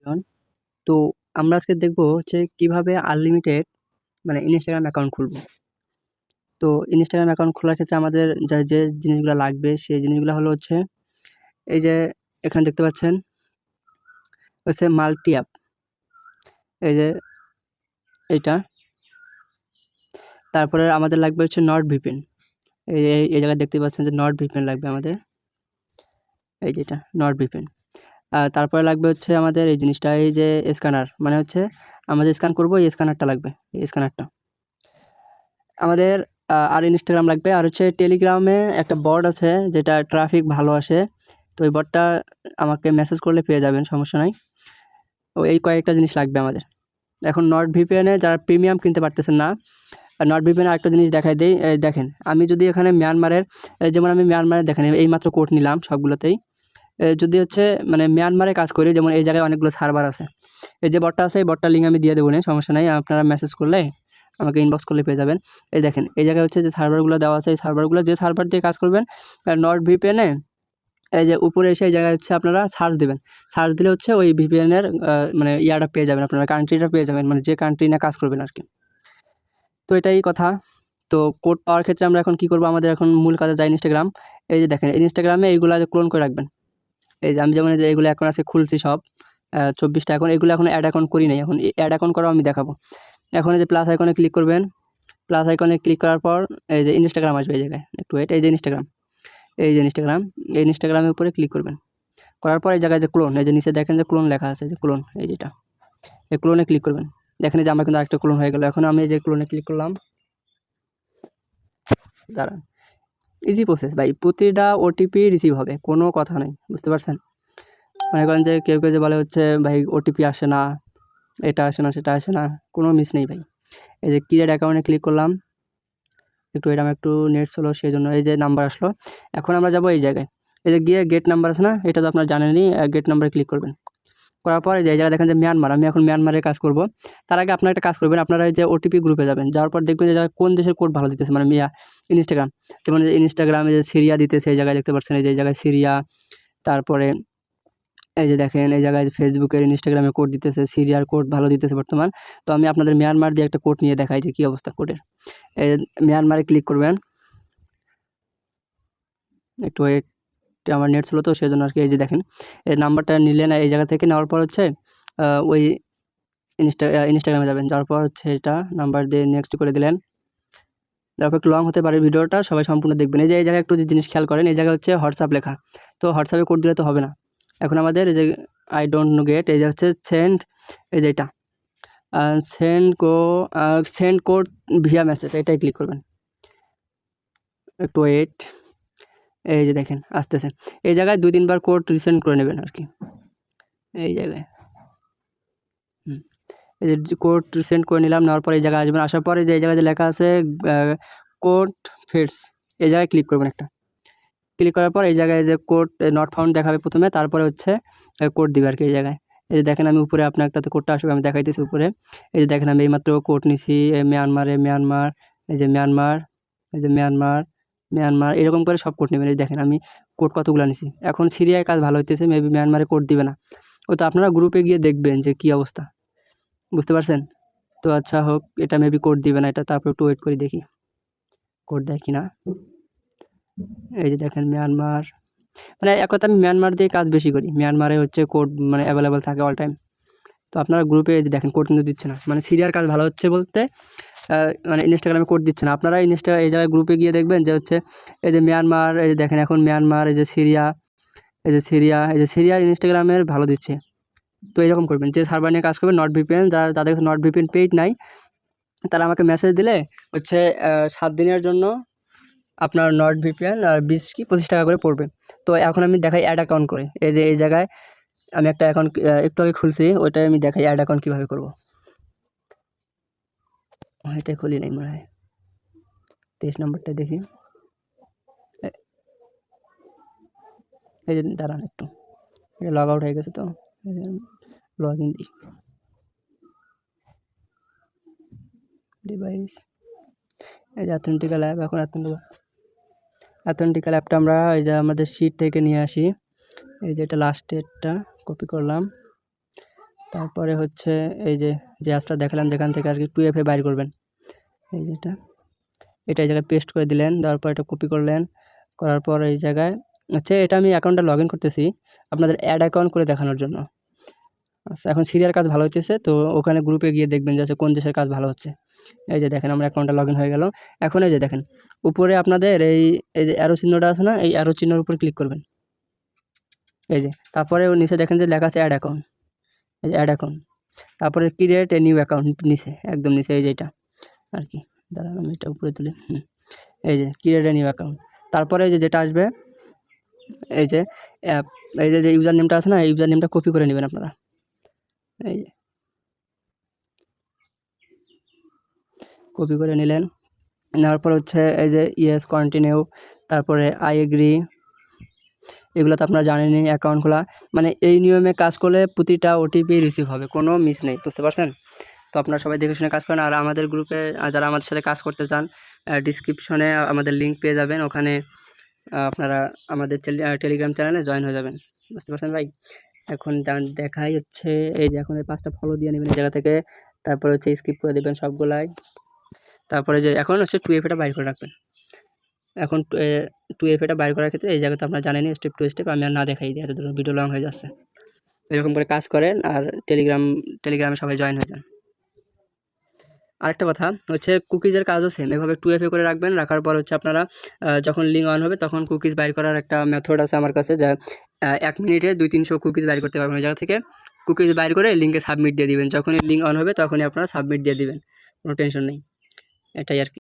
জন। তো আমরা আজকে দেখব হচ্ছে কিভাবে আনলিমিটেড মানে ইনস্টাগ্রাম অ্যাকাউন্ট খুলবো। তো ইনস্টাগ্রাম অ্যাকাউন্ট খোলার ক্ষেত্রে আমাদের যে জিনিসগুলো লাগবে সেই জিনিসগুলো হলো হচ্ছে এই যে এখানে দেখতে পাচ্ছেন হচ্ছে মাল্টি অ্যাপ, এই যে এইটা। তারপরে আমাদের লাগবে হচ্ছে নট ভিপিএন, এই জায়গায় দেখতে পাচ্ছেন যে নট ভিপিএন লাগবে আমাদের, এই যেটা নট ভিপিএন। তারপরে লাগবে হচ্ছে আমাদের এই জিনিসটা, এই যে স্ক্যানার, মানে হচ্ছে আমাদের স্ক্যান করবো এই স্ক্যানারটা লাগবে, এই স্ক্যানারটা আমাদের। আর ইনস্টাগ্রাম লাগবে, আর হচ্ছে টেলিগ্রামে একটা বট আছে যেটা ট্রাফিক ভালো আসে, তো ওই বটটা আমাকে মেসেজ করলে পেয়ে যাবেন, সমস্যা নাই। এই কয়েকটা জিনিস লাগবে আমাদের। এখন নট ভিপিএনে যারা প্রিমিয়াম কিনতে পারতেছেন না, নট ভিপিএনে আরেকটা জিনিস দেখাই দেই। দেখেন আমি যদি এখানে মিয়ানমারের, যেমন আমি মিয়ানমারে দেখেন এইমাত্র কোড নিলাম সবগুলোতেই। যদি হচ্ছে মানে মিয়ানমারে কাজ করি, যেমন এই জায়গায় অনেকগুলো সার্ভার আছে, এই যে বটটা আছে এই বটটার লিঙ্ক আমি দিয়ে দেবো না, সমস্যা নাই, আপনারা মেসেজ করলে আমাকে ইনবক্স করলে পেয়ে যাবেন। এই দেখেন এই জায়গায় হচ্ছে যে সার্ভারগুলো দেওয়া আছে, এই সার্ভারগুলো যে সার্ভার দিয়ে কাজ করবেন নট ভিপিএনে, এই যে উপরে এসে এই জায়গায় হচ্ছে আপনারা সার্চ দেবেন, সার্চ দিলে হচ্ছে ওই ভিপিএনের মানে ইয়াটা পেয়ে যাবেন, আপনারা কান্ট্রিটা পেয়ে যাবেন, মানে যে কান্ট্রি না কাজ করবেন আর কি। তো এটাই কথা। তো কোড পাওয়ার ক্ষেত্রে আমরা এখন কী করবো, আমাদের এখন মূল কাজে যাই ইনস্টাগ্রাম। এই যে দেখেন ইনস্টাগ্রামে এইগুলো ক্লোন করে রাখবেন। এই যে আমি যেমন যে এগুলো এখন আছে খুলছি সব 24টা, এখন এগুলো এখন অ্যাড অ্যাকাউন্ট করি নাই, এখন অ্যাড অ্যাকাউন্ট করাও আমি দেখাবো। এখন এই যে প্লাস আইকনে ক্লিক করবেন, প্লাস আইকনে ক্লিক করার পর এই যে ইনস্টাগ্রাম আসবে এই জায়গায়, একটু ওয়েট, এই যে ইনস্টাগ্রাম, এই যে ইনস্টাগ্রাম, এই ইনস্টাগ্রামের উপরে ক্লিক করবেন। করার পর এই জায়গায় যে ক্লোন, এই যে নিচে দেখেন যে ক্লোন লেখা আছে, যে ক্লোন, এই যেটা, এই ক্লোনে ক্লিক করবেন। দেখেন যে আমার কিন্তু আরেকটা ক্লোন হয়ে গেল। এখন আমি এই যে ক্লোনে ক্লিক করলাম, দাঁড়ান, ইজি প্রসেস ভাই, প্রতিটা ওটিপি রিসিভ হবে, কোনো কথা নেই, বুঝতে পারছেন। মনে করেন যে কেউ যে বলে হচ্ছে ভাই ওটিপি আসে না, এটা আসে না, সেটা আসে না, কোনো মিস নেই ভাই। এই যে ক্রিয়েট অ্যাকাউন্টে ক্লিক করলাম, একটু এরকম একটু নেট স্লো সেই জন্য এই যে নাম্বার আসলো। এখন আমরা যাব এই জায়গায়, এই যে গিয়ে গেট নাম্বার আছে না, এটা তো আপনারা জানেনই, গেট নাম্বারে ক্লিক করবেন। করার পর এই জায়গায় দেখেন যে মিয়ানমার, আমি এখন মিয়ানমারে কাজ করব। তার আগে আপনারা একটা কাজ করবেন, আপনারা এই যে ওটিপি গ্রুপে যাবেন, যাওয়ার পর দেখবেন যে কোন দেশের কোড ভালো দিতেছে, মানে ইনস্টাগ্রাম, যেমন ইনস্টাগ্রামে যে সিরিয়া দিতেছে, এই জায়গায় দেখতে পাচ্ছেন, এই যে এই জায়গায় সিরিয়া। তারপরে এই যে দেখেন এই জায়গায় ফেসবুকের ইনস্টাগ্রামে কোড দিতেছে, সিরিয়ার কোড ভালো দিতেছে বর্তমান। তো আমি আপনাদের মিয়ানমার দিয়ে একটা কোড নিয়ে দেখাই যে কী অবস্থা কোডের। এই মিয়ানমারে ক্লিক করবেন, একটু ওয়েট, আমার নেট স্লো তো সেই জন্য আর কি। এই যে দেখেন এই নাম্বারটা নিলেন, এই জায়গা থেকে নেওয়ার পর হচ্ছে ওই ইনস্টাগ্রামে যাবেন, যাওয়ার পর হচ্ছে এটা নাম্বার দিয়ে নেক্সট করে দিলেন। তারপর একটু লং হতে পারে ভিডিওটা, সবাই সম্পূর্ণ দেখবেন। এই যে এই জায়গায় একটু যে জিনিস খেয়াল করেন, এই জায়গায় হচ্ছে হোয়াটসঅ্যাপ লেখা, তো হোয়াটসঅ্যাপে কোড দিলে তো হবে না। এখন আমাদের এই যে আই ডোন্ট নো গেট, এই যে হচ্ছে সেন্ড, এই যে এটা সেন্ড কোড ভিয়া মেসেজ, এটাই ক্লিক করবেন। একটু ওয়েট, এই যে দেখেন আসতেছে, এই জায়গায় 2-3 বার কোড রিসেন্ড করে নেবেন আর কি, এই জায়গায়। এই যে কোড সেন্ড করে নিলাম, নেওয়ার পরে এই জায়গায় আসবেন, আসার পরে যে এই জায়গায় যে লেখা আছে কোড ফেডস, এই জায়গায় ক্লিক করবেন একটা। ক্লিক করার পর এই জায়গায় যে কোড নট ফাউন্ড দেখাবে প্রথমে, তারপরে হচ্ছে কোড দিবে আর কি। এই জায়গায় এই যে দেখেন আমি উপরে আপনার তাতে কোডটা আসবে, আমি দেখাইতেছি উপরে। এই যে দেখেন আমি এইমাত্র কোড নিছি মিয়ানমার, এই যে মিয়ানমার, এই যে মিয়ানমার, এরকম করে সব কোড নেবেন। এই দেখেন আমি কোড কতগুলো নিছি। এখন সিরিয়ায় কাজ ভালো হইতেছে, মেবি মিয়ানমারে কোড দিবে না, ও তো আপনারা গ্রুপে গিয়ে দেখবেন যে কী অবস্থা, বুঝতে পারছেন। তো আচ্ছা হোক, এটা মেবি কোড দিবে না এটা, তারপর একটু ওয়েট করে দেখি কোড দেয় কি না। এই যে দেখেন মিয়ানমার, মানে এক কথা আমি মিয়ানমার দিয়ে কাজ বেশি করি, মিয়ানমারে হচ্ছে কোড মানে অ্যাভেলেবেল থাকে অল টাইম। তো আপনারা গ্রুপে এই যে দেখেন কোড কিন্তু দিচ্ছে না, মানে সিরিয়ার কাজ ভালো হচ্ছে বলতে মানে ইনস্টাগ্রামে কোড দিচ্ছে না। আপনারা এই জায়গায় গ্রুপে গিয়ে দেখবেন যে হচ্ছে এই যে মিয়ানমার, এই যে দেখেন এখন মিয়ানমার, এই যে সিরিয়া, এই যে সিরিয়া ইনস্টাগ্রামের ভালো দিচ্ছে। তো এরকম করবেন, যে সার্ভার নিয়ে কাজ করবেন নট ভিপিএন, যাদের কাছে নট ভিপিএন পেইড নাই, তারা আমাকে মেসেজ দিলে হচ্ছে 7 দিনের জন্য আপনার নট ভিপিএন 20 কি 25 টাকা করে পড়বে। তো এখন আমি দেখাই অ্যাড অ্যাকাউন্ট করে, এই যে এই জায়গায় আমি একটা অ্যাকাউন্ট একটু আগে খুলছি, ওইটাই আমি দেখাই অ্যাড অ্যাকাউন্ট কীভাবে করবো। এটাই খুলি নাই মনে হয়, 23 নম্বরটা দেখি। এই যে দাঁড়ান একটু, এটা লগ আউট হয়ে গেছে, তো লগ ইন দিই, ডিভাইস, এই যে অথেন্টিক্যাল অ্যাপ। এখন অথেন্টিক্যাল অ্যাপটা আমরা এই যে আমাদের শিট থেকে নিয়ে আসি, এই যে এটা লাস্টেরটা কপি করলাম, তারপরে হচ্ছে এই যে অ্যাপসটা দেখালাম যেখান থেকে আর কি 2FA বাইর করবেন, এই যেটা এটা এই জায়গায় পেস্ট করে দিলেন, দেওয়ার পর এটা কপি করলেন, করার পর এই জায়গায় হচ্ছে এটা আমি অ্যাকাউন্টটা লগ ইন করতেছি আপনাদের অ্যাড অ্যাকাউন্ট করে দেখানোর জন্য। আচ্ছা, এখন সিরিয়ার কাজ ভালো হইতেছে, তো ওখানে গ্রুপে গিয়ে দেখবেন যে কোন দেশের কাজ ভালো হচ্ছে। এই যে দেখেন আমার অ্যাকাউন্টটা লগ ইন হয়ে গেল। এখন এই যে দেখেন উপরে আপনাদের এই যে অ্যারো চিহ্নটা আছে না, এই অ্যারো চিহ্নের উপর ক্লিক করবেন। এই যে তারপরে নিচে দেখেন যে লেখা আছে অ্যাড অ্যাকাউন্ট, এই যে অ্যাড অ্যাকাউন্ট, তারপরে ক্রিয়েট এ নিউ অ্যাকাউন্ট নিচে একদম নিচে এই যে এটা আর কি, দাঁড়ান আমি এটা উপরে তুলি, এই যে ক্রিয়েট এ নিউ অ্যাকাউন্ট। তারপরে এই যে যেটা আসবে এই যে অ্যাপ, এই যে ইউজার নেমটা আছে না, এই ইউজার নেমটা কপি করে নেবেন আপনারা। এই যে কপি করে নিলেন, নেওয়ার পর হচ্ছে এই যে ইয়েস কন্টিনিউ, তারপরে আই এগ্রি, এগুলো তো আপনারা জানেনই। অ্যাকাউন্ট খোলা মানে এই নিয়মে কাজ করলে প্রতিটা ওটিপি রিসিভ হবে, কোনো মিস নেই, বুঝতে পারছেন? তো আপনারা সবাই দেখে শুনে কাজ করেন। আর আমাদের গ্রুপে যারা আমাদের সাথে কাজ করতে চান, ডিসক্রিপশনে আমাদের লিঙ্ক পেয়ে যাবেন, ওখানে আপনারা আমাদের টেলিগ্রাম চ্যানেলে জয়েন হয়ে যাবেন, বুঝতে পারছেন ভাই? এখন দেখাই হচ্ছে এই যে এখন এই 5টা ফলো দিয়ে নেবেন এই জায়গা থেকে, তারপরে হচ্ছে স্কিপ করে দেবেন সবগুলাই। তারপরে যে এখন হচ্ছে 2FAটা বাইর করে রাখবেন। এখন 2FAটা বাইর করার ক্ষেত্রে এই জায়গাতে আপনারা জানেনই স্টেপ টু স্টেপ, আমি আর না দেখাই দিই, এত ভিডিও লং হয়ে যাচ্ছে। এরকম করে কাজ করেন আর টেলিগ্রামে সবাই জয়েন হয়ে যান। আরেকটা কথা হচ্ছে কুকিজের কাজও সেম, এভাবে 2FA করে রাখবেন। রাখার পর হচ্ছে আপনারা যখন লিঙ্ক অন হবে তখন কুকিজ বাইর করার একটা মেথড আছে আমার কাছে, যা 1 মিনিটে 200-300 কুকিজ বাইর করতে পারবেন। ওই জায়গা থেকে কুকিজ বাইর করে লিঙ্কে সাবমিট দিয়ে দিবেন, যখনই লিঙ্ক অন হবে তখনই আপনারা সাবমিট দিয়ে দিবেন, কোনো টেনশন নেই। এটাই আর কি।